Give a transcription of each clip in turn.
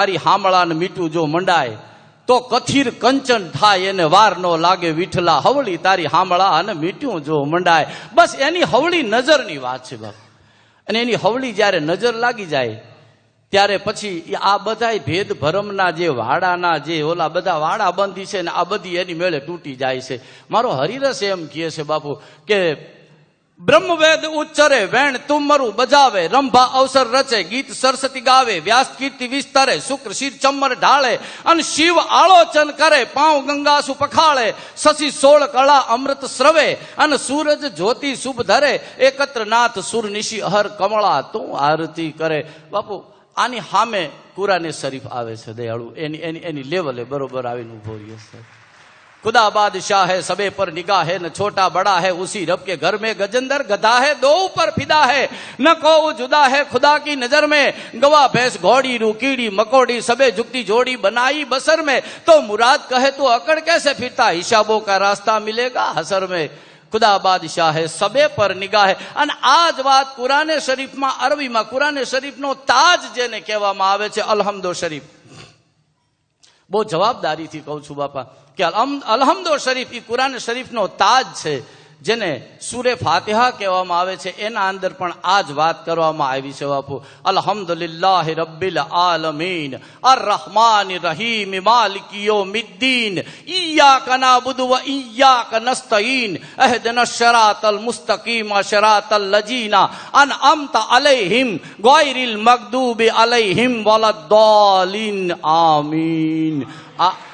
તારી હામળાને મીઠું જો મંડાય તો કથીર કંચન થાય એને વાર નો લાગે વિઠલા હવળી તારી હામળા અને મીઠું જો મંડાય. બસ એની હવળી નજરની વાત છે બાપ. અને એની હવળી જયારે નજર લાગી જાય ત્યારે પછી આ બધા ભેદ ભરમના જે વાડાના જે ઓલા બધા વાડા બંધી છે ને આ બધી એની મેળે તૂટી જાય છે. મારો હરિરસ એમ કહે છે બાપુ કે બ્રહ્મવેદ ઉચ્ચરે વેણ તુમરું બજાવે રંભા અવસર રચે ગીત સરસ્વતી ગાવે વ્યાસ કીર્તિ વિસ્તરે શુક્ર શિર ચમર ઢાળે અને શિવ આલોચન કરે પાઉ ગંગાસુ પખાળે શશી સોળ કળા અમૃત સ્રવે અને સૂરજ જ્યોતિ શુભ ધરે એકત્ર નાથ સુર નિશી હર કમળા તું આરતી કરે. બાપુ આની સામે કુરાને શરીફ આવે છે દયાળુ. એની લેવલે બરોબર આવીને ઉભો રહ્યો છે. खुदा बादशाह है सबे पर निगाह है न छोटा बड़ा है उसी रब के घर में गजंदर गधा है दो पर फिदा है न को जुदा है खुदा की नजर में गवा भैंस घोड़ी रू कीड़ी मकोड़ी सबे झुकती जोड़ी बनाई बसर में तो मुराद कहे तो अकड़ कैसे फिरता हिसाबों का रास्ता मिलेगा हसर में. खुदा बादशाह है सबे पर निगाह है. અને આ જ વાત કુરાને શરીફમાં અરબીમાં કુરાને શરીફનો તાજ જેને કહેવામાં આવે છે અલહમદો શરીફ. બહુ જવાબદારીથી કહું છું બાપા કે અલહમદો શરીફ એ કુરાન શરીફનો તાજ છે જેને સૂરે ફાતિહા કહેવામાં આવે છે. એના અંદર પણ આ જ વાત કરવામાં આવી છે બાપુ. અલ્હમ્દુલિલ્લાહિ રબ્બિલ આલમીન અર્રહમાનિર રહીમ માલિકી યૌમિદ્દીન ઇય્યાકા નઅબુદુ વ ઇય્યાકા નસ્તઈન અહદિનશ સિરાતલ મુસ્તકીમ સિરાતલ લજીના અનઅમતા અલૈહિમ ગૈરિલ મગદૂબી અલૈહિમ વલદ્દાલીન આમીન.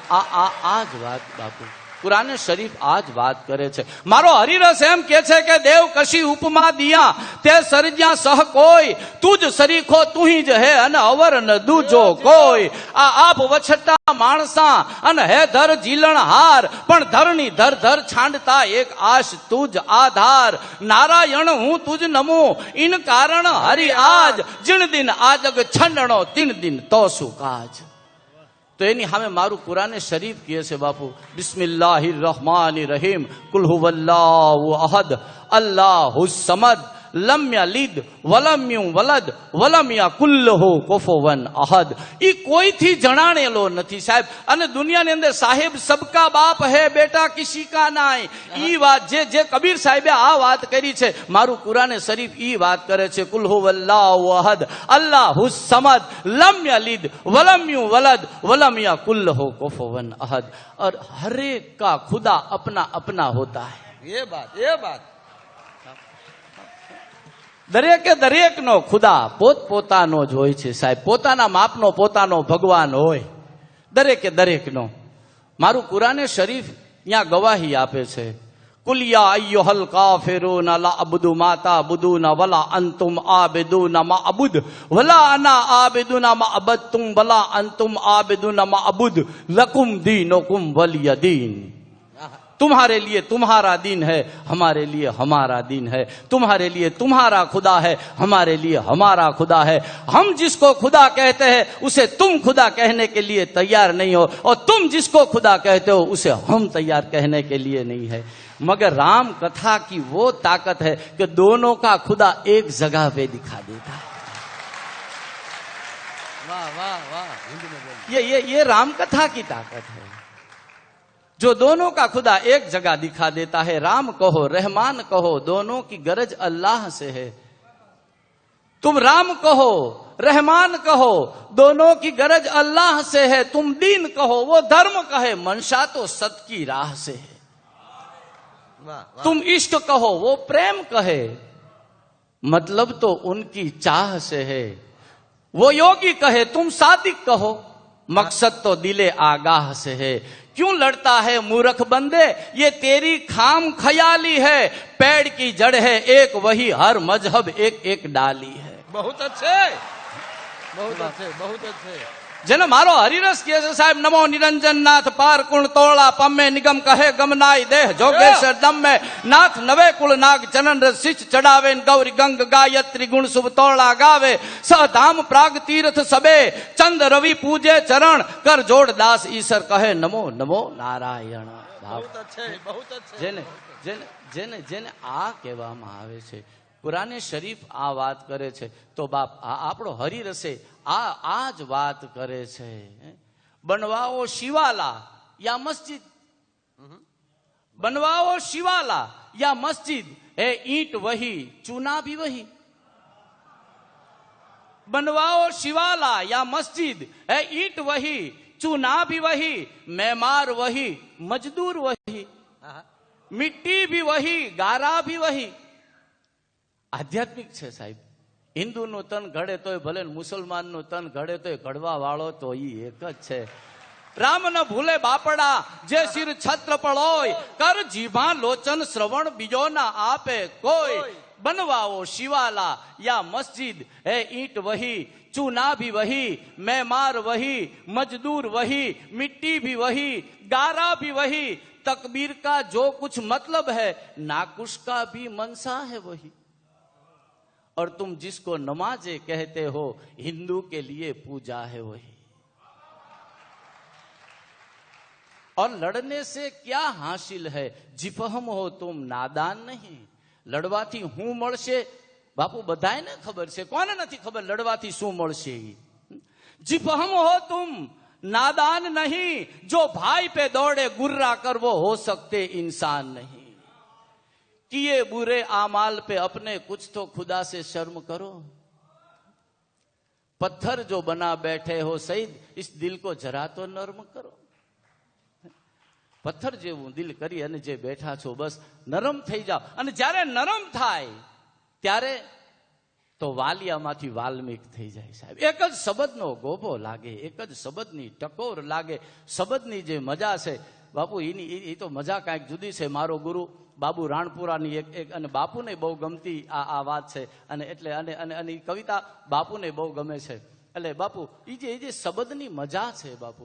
આ જ વાત બાપુ કુરાને શરીફ આ જ વાત કરે છે. મારો હરિરસ એમ કે છે કે દેવ કશી ઉપમા દિયા તે સર્જ્યા સહ કોઈ તુજ સરીખો તું જ હે અને અવર ન દૂજો કોઈ. આ આપ વછટા માણસા અને હે ધર જીલણ હાર પણ ધરની ધર ધર છાંડતા એક આશ તુજ આધાર નારાયણ હું તુજ નમો ઇન કારણ હરિ આજ જીણ દિન આજગ છંડણો તીન દિન તો શું કાજ. તો એની સામે મારું કુરાને શરીફ કહે છે બાપુ બિસ્મિલ્લાહિર રહમાનિર રહીમ કુલ હુવલ્લાહુ અહદ અલ્લાહુ સમદ લમ યલિદ વલમ યુવલદ વલમ યકુલ્લહુ કુફુવન અહદ. ઈ કોઈથી જણાણેલો નથી સાહેબ. અને દુનિયાની અંદર સાહેબ સબકા બાપ હે બેટા કિસી કા નાય. ઈ વાત જે કબીર સાહેબે આ વાત કરી છે મારું કુરાને શરીફ ઈ વાત કરે છે કુલ હુવલ્લાહુ અહદ અલ્લાહુ સમદ લમ યલિદ વલમ યુવલદ વલમ यकुल्लहु कुफुवन अहद. और हर एक का खुदा अपना अपना होता है. ये बात દરેકે દરેકનો ખુદા પોતપોતાનો જ હોય છે સાહેબ. પોતાના માપનો પોતાનો ભગવાન હોય દરેકે દરેકનો. મારું કુરાને શરીફ ત્યાં ગવાહી આપે છે કુલ યા અય્યુહલ કાફિરૂન લા અબુદુ મા તાબુદૂન વલા અંતુમ આબિદૂન મા અબુદ વલા અના આબિદૂન મા અબદતુમ વલા અંતુમ આબિદૂન મા અબુદ લકુમ દીનુકુમ વલિય દીન. तुम्हारे लिए तुम्हारा दिन है हमारे लिए हमारा दिन है. तुम्हारे लिए तुम्हारा खुदा है हमारे लिए हमारा खुदा है. हम जिसको खुदा कहते हैं उसे तुम खुदा कहने के लिए तैयार नहीं हो और तुम जिसको खुदा कहते हो उसे हम तैयार कहने के लिए नहीं है. मगर राम कथा की वो ताकत है कि दोनों का खुदा एक जगह पे दिखा देता है. वाह वाह वाह. ये राम कथा की ताकत है जो दोनों का खुदा एक जगह दिखा देता है. राम कहो रहमान कहो दोनों की गरज अल्लाह से है. तुम राम कहो रहमान कहो दोनों की गरज अल्लाह से है. तुम दीन कहो वो धर्म कहे मंशा तो सत की राह से है. तुम इश्क कहो वो प्रेम कहे मतलब तो उनकी चाह से है. वो योगी कहे तुम सादिक कहो मकसद तो दिले आगाह से है. क्यों लड़ता है मूर्ख बंदे ये तेरी खाम ख्याली है. पेड़ की जड़ है एक वही हर मजहब एक एक डाली है. बहुत अच्छे बहुत अच्छे बहुत अच्छे. જેને મારો હરિરસ કહે છે સાહેબ નમો નિરંજન નાથ પાર કુણ તોળા પમે નિગમ કહે ગમનાય દેહ જોગેશ્વર દમ में नाथ नवे कुल नाग चनन शिच चढ़ावे गौरी गंग गायत्री गुण शुभ तोड़ा गावे सधाम प्राग तीर्थ सबे चंद रवि पूजे चरण कर जोड़ दास ईश्वर कहे नमो नमो नारायण. बहुत अच्छे बहुत अच्छे. જેને જેને જેને જેને આ કહેવામાં આવે છે કુરાને શરીફ આ વાત કરે છે તો બાપ આપણો હરિરસે આ જ વાત કરે છે. बनवाओ शिवाला या मस्जिद, बनवाओ शिवाला या मस्जिद, है ईंट वही चूना भी वही. बनवाओ शिवाला या मस्जिद, है ईंट वही चूना भी वही, मेमार वही मजदूर वही, मिट्टी भी वही गारा भी वही. આધ્યાત્મિક છે સાહેબ. હિન્દુનું તન ઘડે તોય ભલે, મુસલમાનનું તન ઘડે તોય ઘડવા વાળો તો ઈ એક જ છે. રામ ન ભૂલે બાપડા જે શિર છત્રપળ હોય, કર જીભા લોચન શ્રવણ બીજો ના આપે કોઈ. बनवाओ शिवाला या मस्जिद, है ईंट वही चूना भी वही, मेमार वही मजदूर वही, मिट्टी भी वही गारा भी वही, तकबीर का जो कुछ मतलब है नाकुश का भी मनसा है वही. और तुम जिसको नमाजे कहते हो हिंदू के लिए पूजा है वही. और लड़ने से क्या हासिल है, जिफहम हो तुम नादान नहीं. લડવાથી શું મળશે બાપુ બધાને ખબર છે, કોને નથી ખબર લડવાથી શું મળશે. जिफहम हो तुम नादान नहीं, जो भाई पे दौड़े गुर्रा कर वो हो सकते इंसान नहीं. किए बुरे आमाल पे अपने कुछ तो खुदा से शर्म करो. पत्थर जो बना बैठे हो सईद, इस दिल को जरा तो नर्म करो. પથ્થર જેવું દિલ કરી અને જે બેઠા છો બસ નરમ થઈ જાઓ. અને જ્યારે નરમ થાય ત્યારે તો વાલિયામાંથી વાલ્મીક થઈ જાય સાહેબ. એક જ શબ્દનો ગોભો લાગે, એક જ શબ્દની ટકોર લાગે. શબ્દની જે મજા છે બાપુ એ તો મજા કાંઈક જુદી છે. મારો ગુરુ બાબુ રાણપુરાની એક અને બાપુને બહુ ગમતી આ વાત છે. અને એટલે અને કવિતા બાપુને બહુ ગમે છે. એટલે બાપુ એ જે શબ્દની મજા છે બાપુ